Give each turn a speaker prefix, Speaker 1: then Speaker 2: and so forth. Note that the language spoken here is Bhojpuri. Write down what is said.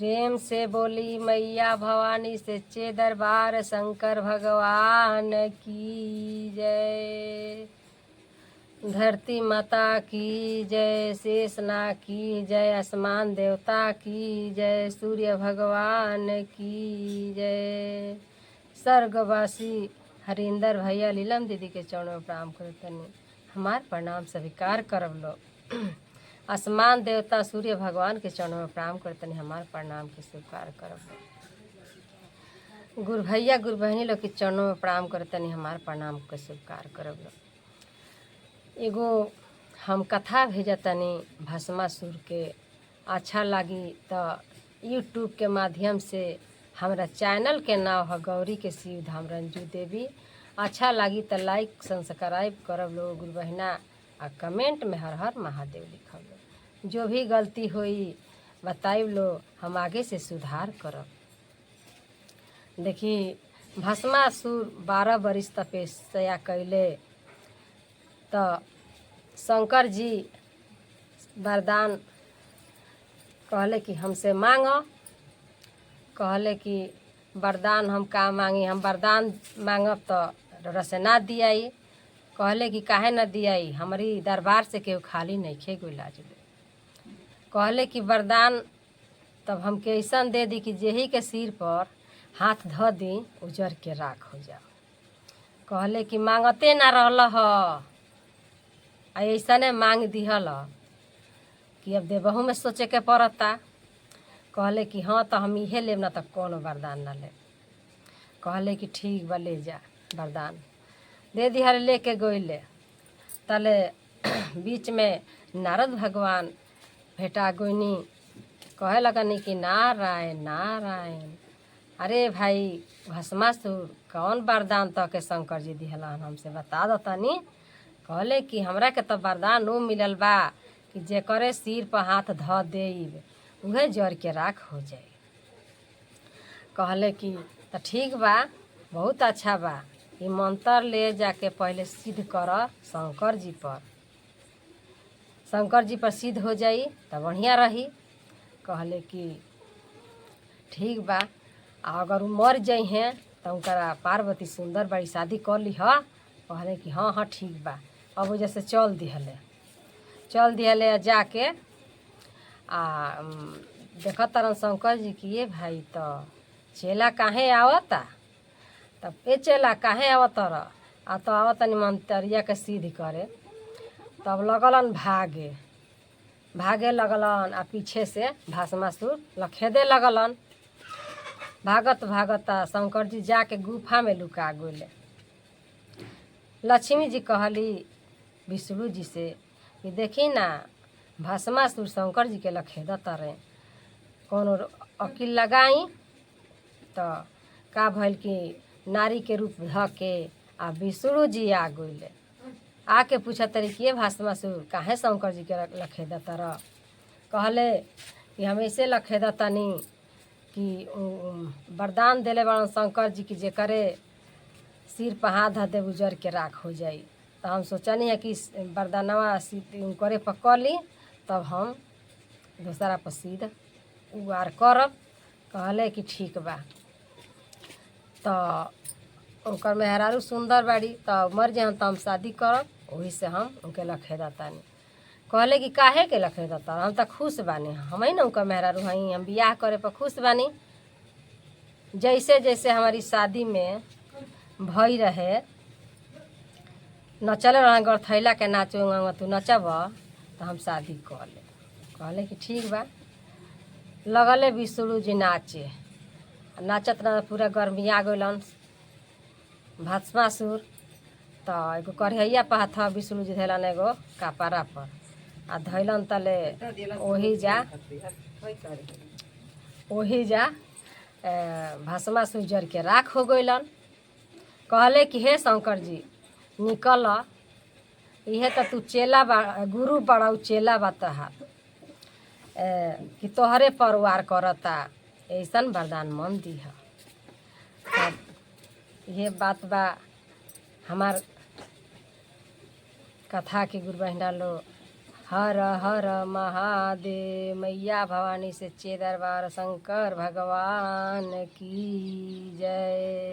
Speaker 1: प्रेम से बोली मैया भवानी सच्चे दरबार शंकर भगवान की जय। धरती माता की जय, शेषनाग की जय, आसमान देवता की जय, सूर्य भगवान की जय। स्वर्गवासी हरिंदर भैया लीलम दीदी के चरणों में प्रणाम करतनी, हमार प्रणाम स्वीकार करब लो। आसमान देवता सूर्य भगवान के चरणों में प्रणाम करतनी, हमार प्रणाम के स्वीकार करब लो। गुरु भैया गुरु बहनी लोग के चरणों में प्रणाम करतनी, हमार प्रणाम के स्वीकार करब लो। एगो हम कथा भेजतनी भस्मासुर के, अच्छा लगी तो यूट्यूब के माध्यम से हमरा चैनल के नाम है गौरी के शिव धाम रंजू देवी। अच्छा लगी तो लाइक सब्सक्राइब करब लो गुरु बहना, आ कमेंट में हर हर महादेव लिखब लो। जो भी गलती हुई बताइब लो, हम आगे से सुधार करब। देखी भस्मासुर 12 बरिस तपस्या कैले तो शंकर जी वरदान कहले कि हमसे मांगो। कहले कि वरदान हम का मांगी, हम वरदान मांगब तो रसे ना दियाई। कहले कि काहे न दियाई, हमारी दरबार से केहू खाली नहीं खे गई लाजले। कहले कि वरदान तब हमके ऐसा दे दी कि जेही के सिर पर हाथ धो दी उजर के राख हो जाओ। कहले कि मांगते ना रहल ह, ऐसा ने मांग दिहल कि अब देबहू में सोचे के पड़ता। कहले कि हाँ तो हम इहे लेब, ना तो कौन वरदान ना ले। कहले कि ठीक बा ले जा, वरदान दे दिहल। लेके गइले तले बीच में नारद भगवान भेटा गोइनी। कहे लगनी कि नारायण नारायण, अरे भाई भस्मासुर कौन वरदान तो के शंकर जी दिहलन, हमसे बता दो तनी। कहले कि हमरा के तो वरदान ऊ मिलल बा कि जेकरे सिर पर हाथ धो देब उहे जर के राख हो जाए। कहले कि तो ठीक बा, बहुत अच्छा बा, ये मंत्र ले जाके पहले सिद्ध कर शंकर जी पर। शंकर जी पर सिद्ध हो जाई तो बढ़िया रही। कहले कि ठीक बा, अगर उ मर जाइ हैं तो उनका पार्वती सुंदर बड़ी शादी कर ली ह। कहले कि हाँ हाँ ठीक बा। अब वो जैसे चल दिहले जाके देखत तरन शंकर जी कि ये भाई तो चेला काहे आवता। तब ए चेला काहे आवत रह, आ तो आवतनी मंतरिया के सिद्ध करे। तब लगलन भागे लगलन, आ पीछे से भस्मासुर लखेदे लगलन। भागत भागत शंकर जी जाके गुफा में लुका गइले। लक्ष्मी जी कहली विष्णु जी से कि देखी ना भस्मासुर शंकर जी के लखेदत रहे, कौनो अकील लगाई। तो का भइल कि नारी के रूप ध के आ विष्णु जी आ गइले। आके पूछत रही कि भस्मासुर काहे शंकर जी के लखेदत रह। कहले कि हम ऐसे लखेदतनी कि वरदान देले बड़न शंकर जी की जेकरे सिर पर हाथ धऽ दे उजर के राख हो जाई। तो हम सोचनी है कि वरदानवा करे पकड़ ली तब हम दूसरा पर सिद्ध उगार करब। कहले कि ठीक बा। तो उनकर मेहरारू सुंदर बाड़ी, तो मर जाए तो हम शादी करब, वही से हम उनके लखेदतानी। कहले कि काहे के लखेदता, हम तो खुश बानी, हम ही ना उनका मेहरारू हई, हम बियाह करे पर खुश बानी। जैसे जैसे हमारी शादी में भई रहे नचले रह गरथैला के नाचो तू नचब तो हम शादी कर ले। कहले कि ठीक बा। लगले विष्णु जी नाचे, नाचत ना पूरा गर्मिया गइलन भस्मासुर। तो एगो कढ़ैया पर हाथ विष्णु जी धैलन एगो कपड़ा पर, आ धैलन तले ओही जा भस्मासुर जर के राख हो गइलन। कहले कि हे शंकर जी निकल, इहे तो तू चेला बा, गुरु बड़ा चेला बा तहार कि तोहरे परवार करता, ऐसन वरदान मन दीह। तब ये बात बा हमार कथा के गुरु बहिना लो हर हर महादेव। मैया भवानी से दरबार शंकर भगवान की जय।